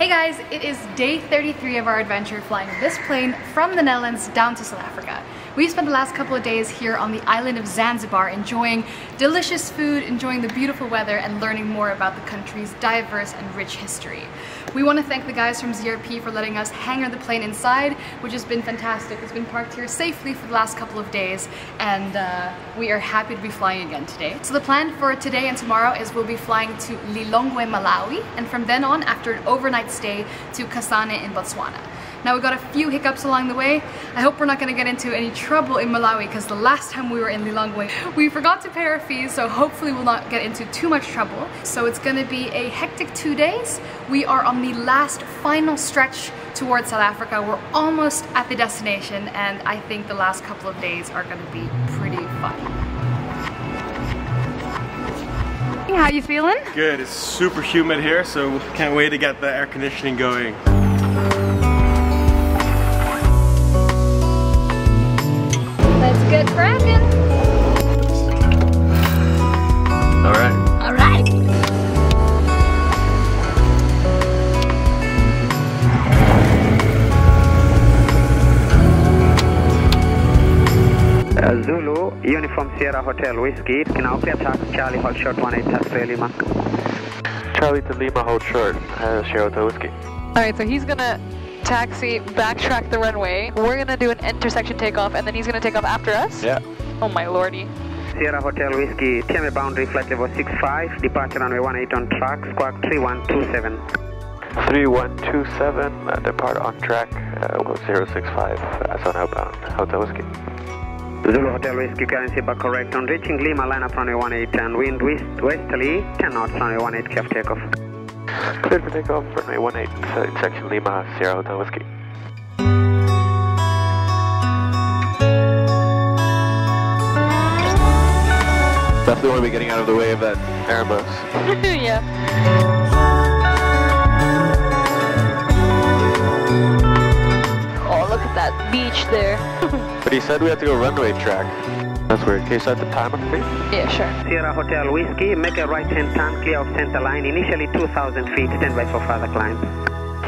Hey guys, it is day 33 of our adventure flying this plane from the Netherlands down to South Africa. We've spent the last couple of days here on the island of Zanzibar enjoying delicious food, enjoying the beautiful weather, and learning more about the country's diverse and rich history. We want to thank the guys from ZRP for letting us hang on the plane inside, which has been fantastic. It's been parked here safely for the last couple of days, and we are happy to be flying again today. So the plan for today and tomorrow is we'll be flying to Lilongwe, Malawi, and from then on, after an overnight stay, to Kasane in Botswana. Now, we got a few hiccups along the way. I hope we're not going to get into any trouble in Malawi, because the last time we were in Lilongwe, we forgot to pay our fees, so hopefully we'll not get into too much trouble. So it's going to be a hectic 2 days. We are on the last final stretch towards South Africa. We're almost at the destination, and I think the last couple of days are going to be pretty fun. How you feeling? Good. It's super humid here, so can't wait to get the air conditioning going. Let's get cracking. All right. All right. Zulu, Uniform Sierra Hotel Whiskey, now clear taxi, Charlie, hold short 18, Tastre Lima. Charlie to Lima, hold short, Sierra Hotel Whiskey. Alright, so he's gonna taxi, backtrack the runway, we're gonna do an intersection takeoff, and then he's gonna take off after us? Yeah. Oh my lordy. Sierra Hotel Whiskey, TMA boundary, flight level 65, departure runway 18 on track, squawk 3127. 3127, depart on track, 065, as on outbound, Hotel Whiskey. Zulu Hotel Whiskey, currency back correct. On reaching Lima, line up runway 18 and wind westerly, 10 knots, runway 18, clear for takeoff. Cleared for takeoff, runway 18, section Lima, Sierra Hotel Whiskey. Definitely want to be getting out of the way of that Airbus. Yeah. Oh, look at that beach there. But he said we had to go runway track. That's weird. Can you set the timer for me? Yeah, sure. Sierra Hotel Whiskey, make a right-hand turn, clear of center line, initially 2,000 feet, stand by for further climb.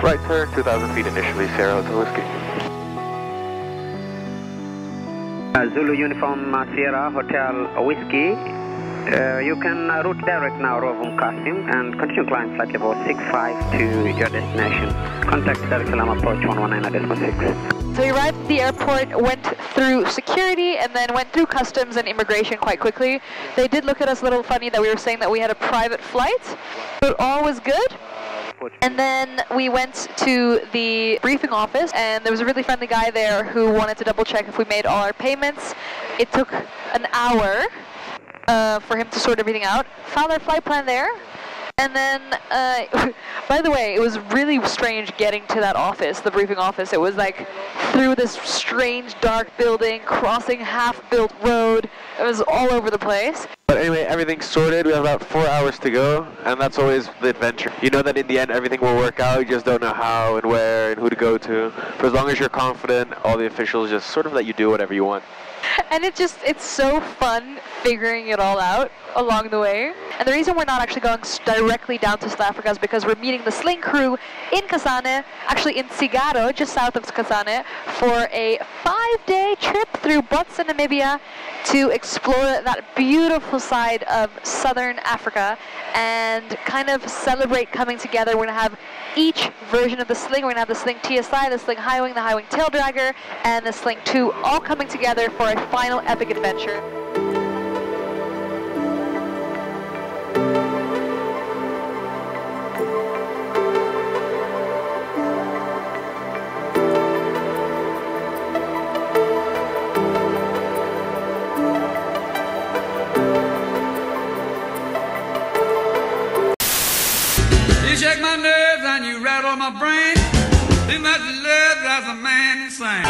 Right turn, 2,000 feet initially, Sierra Hotel Whiskey. Zulu Uniform Sierra Hotel Whiskey, you can route direct now Rovum Kasim and continue climb flight level 65 to your destination. Contact Dar es Salaam approach 119.6. So we arrived at the airport, went through security, and then went through customs and immigration quite quickly. They did look at us a little funny that we were saying that we had a private flight, but all was good. And then we went to the briefing office, and there was a really friendly guy there who wanted to double check if we made all our payments. It took an hour for him to sort everything out. Found our flight plan there. And then, by the way, it was really strange getting to that office, the briefing office. It was like through this strange dark building, crossing half-built road. It was all over the place. But anyway, everything's sorted. We have about 4 hours to go, and that's always the adventure. You know that in the end everything will work out, you just don't know how and where and who to go to. For as long as you're confident, all the officials just sort of let you do whatever you want. And it's so fun figuring it all out along the way. And the reason we're not actually going directly down to South Africa is because we're meeting the Sling crew in Kasane, actually in Sigaro, just south of Kasane, for a 5-day trip through Botswana, Namibia, to explore that beautiful side of southern Africa and kind of celebrate coming together. We're going to have each version of the Sling. We're going to have the Sling TSI, the Sling High Wing, the High Wing Tail Dragger, and the Sling 2 all coming together for a final epic adventure. You shake my nerves and you rattle my brain. Too much love drives a man insane.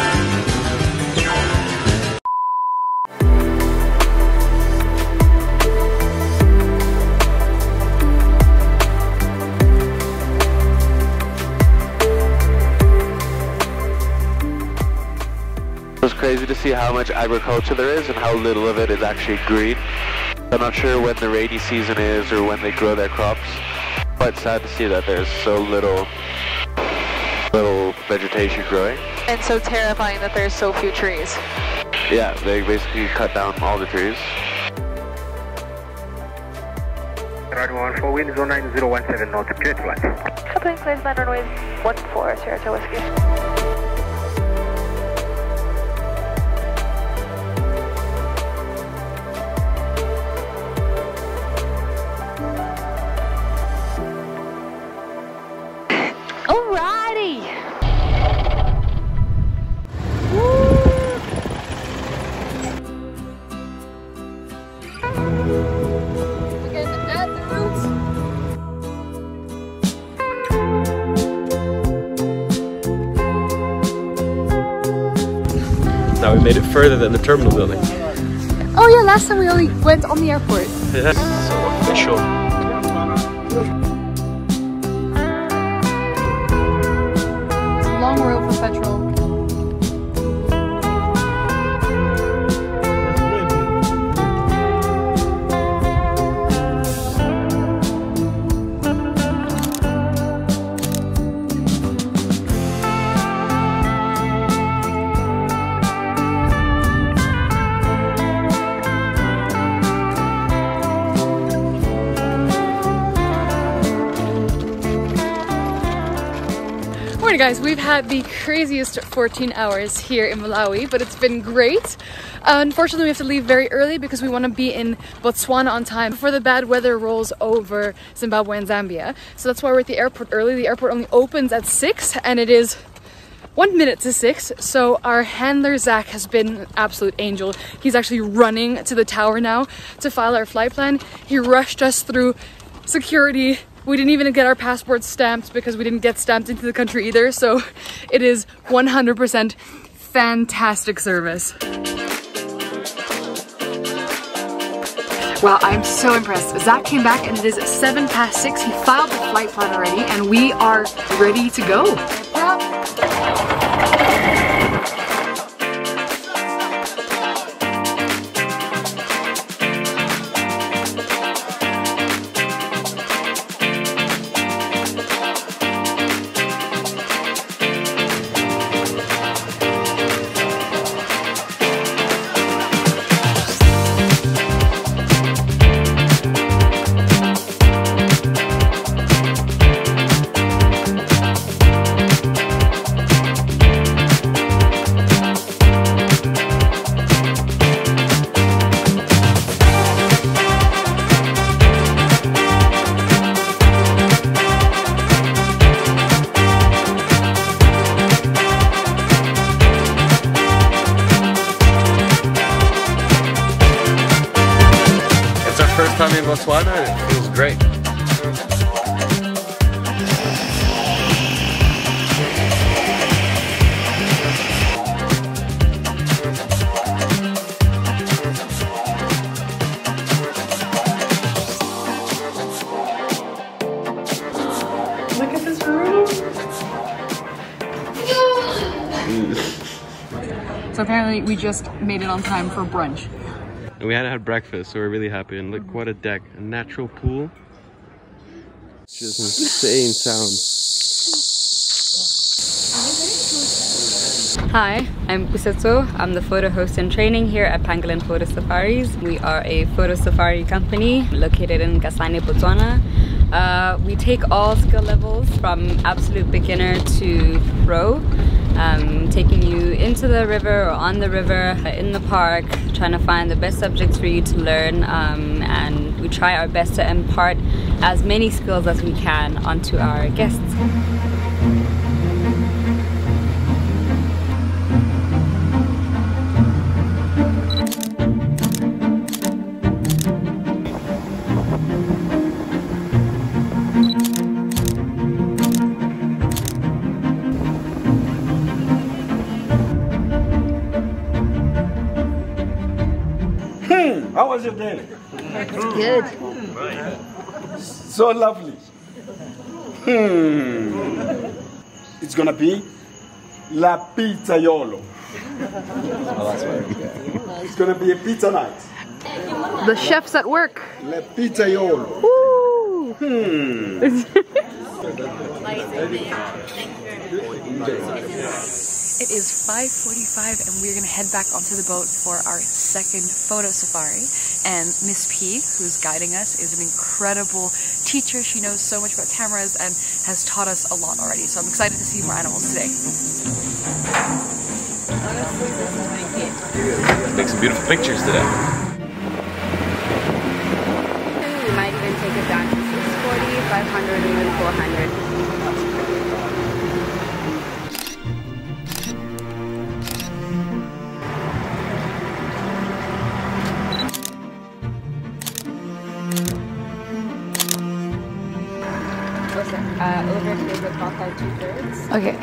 It's crazy to see how much agriculture there is and how little of it is actually green. I'm not sure when the rainy season is or when they grow their crops. Quite sad to see that there's so little little vegetation growing. And so terrifying that there's so few trees. Yeah, they basically cut down all the trees. Runway 14, wind 09017 knots, cleared flight. Plane clears land runway 14, Sierra Hotel Whiskey. Alrighty! Now we made it further than the terminal building. Oh yeah, last time we only went on the airport. Yeah, so official. It's a long road for petrol. Alright guys, we've had the craziest 14 hours here in Malawi, but it's been great. Unfortunately, we have to leave very early because we want to be in Botswana on time before the bad weather rolls over Zimbabwe and Zambia. So that's why we're at the airport early. The airport only opens at 6 and it is 1 minute to 6. So our handler Zach has been an absolute angel. He's actually running to the tower now to file our flight plan. He rushed us through security. We didn't even get our passports stamped because we didn't get stamped into the country either. So it is 100% fantastic service. Wow, I'm so impressed. Zach came back and it is 7 past 6. He filed the flight plan already and we are ready to go. First time in Botswana, it feels great. Look at this room. So apparently we just made it on time for brunch. And we hadn't had breakfast, so we're really happy. And look, what a deck, a natural pool. Just insane sound. Hi, I'm Kusetso. I'm the photo host in training here at Pangolin Photo Safaris. We are a photo safari company located in Kasane, Botswana. We take all skill levels from absolute beginner to pro, taking you into the river or on the river, in the park, trying to find the best subjects for you to learn, and we try our best to impart as many skills as we can onto our guests. How was your day? Good. So lovely. It's gonna be La Pizza Yolo. It's gonna be a pizza night. The chef's at work. La Pizza Yolo. Woo! It is 5:45 and we're gonna head back onto the boat for our second photo safari. And Miss P, who's guiding us, is an incredible teacher. She knows so much about cameras and has taught us a lot already. So I'm excited to see more animals today. Make some beautiful pictures today. We might even take it down to 640, 500, and then 400. Over to the clock at 2/3. Okay.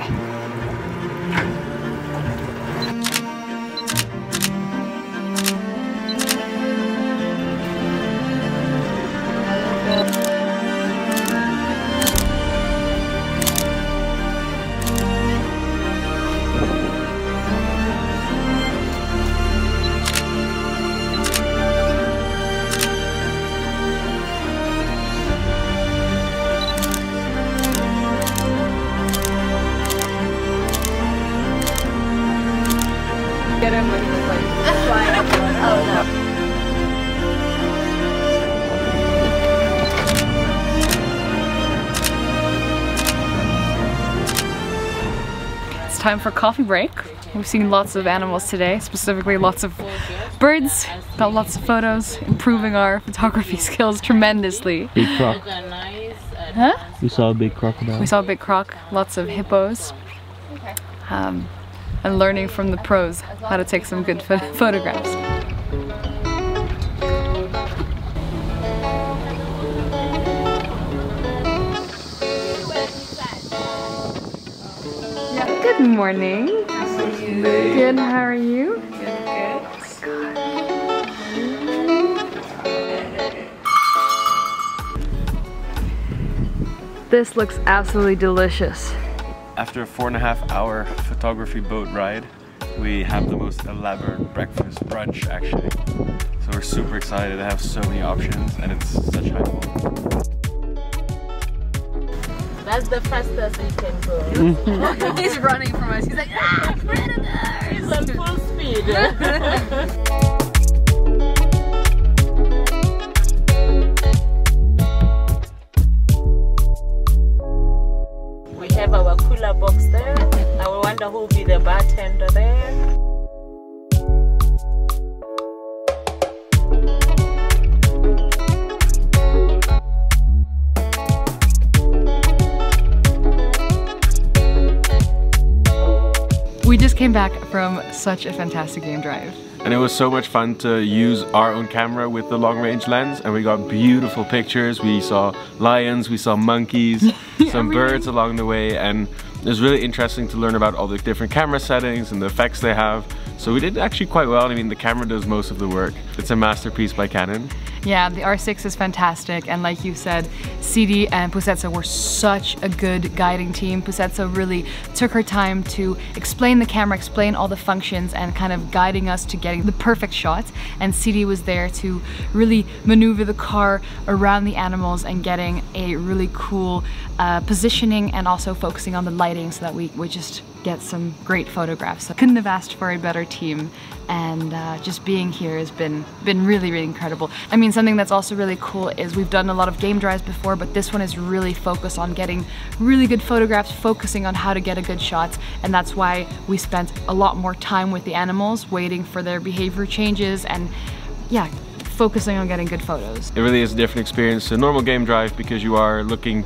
Get him when he was like flying up the water. Oh no. It's time for coffee break. We've seen lots of animals today, specifically lots of birds, got lots of photos, improving our photography skills tremendously. Big croc. Huh? We saw a big crocodile. We saw a big croc, lots of hippos, and learning from the pros how to take some good photographs. Good morning. Good, how are you? This looks absolutely delicious. After a 4.5 hour photography boat ride, we have the most elaborate breakfast brunch actually. So we're super excited to have so many options and it's such high quality. That's the fastest we can go. He's running from us. He's like, ah, predator! He's on full speed. We have our cooler box there. I wonder who will be the bartender there. We just came back from such a fantastic game drive. And it was so much fun to use our own camera with the long range lens and we got beautiful pictures. We saw lions, we saw monkeys, some birds along the way, and it was really interesting to learn about all the different camera settings and the effects they have. So we did actually quite well. I mean, the camera does most of the work. It's a masterpiece by Canon. Yeah, the R6 is fantastic, and like you said, CD and Pusetsa were such a good guiding team. Pusetsa really took her time to explain the camera, explain all the functions, and kind of guiding us to getting the perfect shots. And CD was there to really maneuver the car around the animals and getting a really cool positioning and also focusing on the lighting so that we just get some great photographs. So couldn't have asked for a better team, and just being here has been really, really incredible. I mean, something that's also really cool is we've done a lot of game drives before, but this one is really focused on getting really good photographs, focusing on how to get a good shot, and that's why we spent a lot more time with the animals, waiting for their behavior changes, and yeah, focusing on getting good photos. It really is a different experience to a normal game drive because you are looking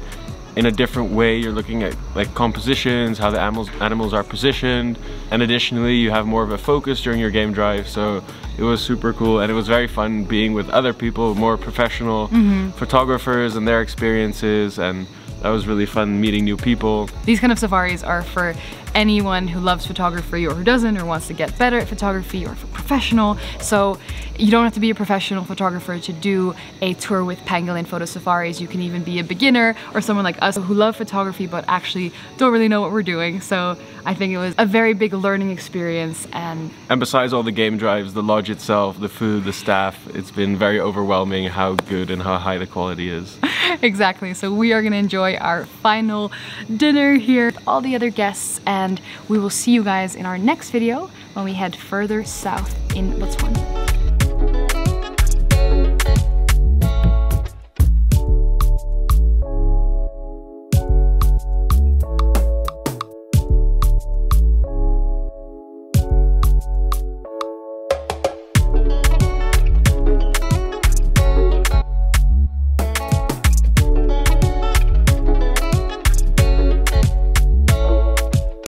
in a different way. You're looking at like compositions, how the animals are positioned, and additionally you have more of a focus during your game drive. So it was super cool, and it was very fun being with other people, more professional photographers and their experiences, and that was really fun meeting new people. These kind of safaris are for anyone who loves photography or who doesn't, or wants to get better at photography, or for professional. So you don't have to be a professional photographer to do a tour with Pangolin Photo Safaris. You can even be a beginner or someone like us who love photography but actually don't really know what we're doing. So I think it was a very big learning experience. And besides all the game drives, the lodge itself, the food, the staff, it's been very overwhelming how good and how high the quality is. Exactly. So we are going to enjoy our final dinner here with all the other guests, and we will see you guys in our next video when we head further south in Botswana.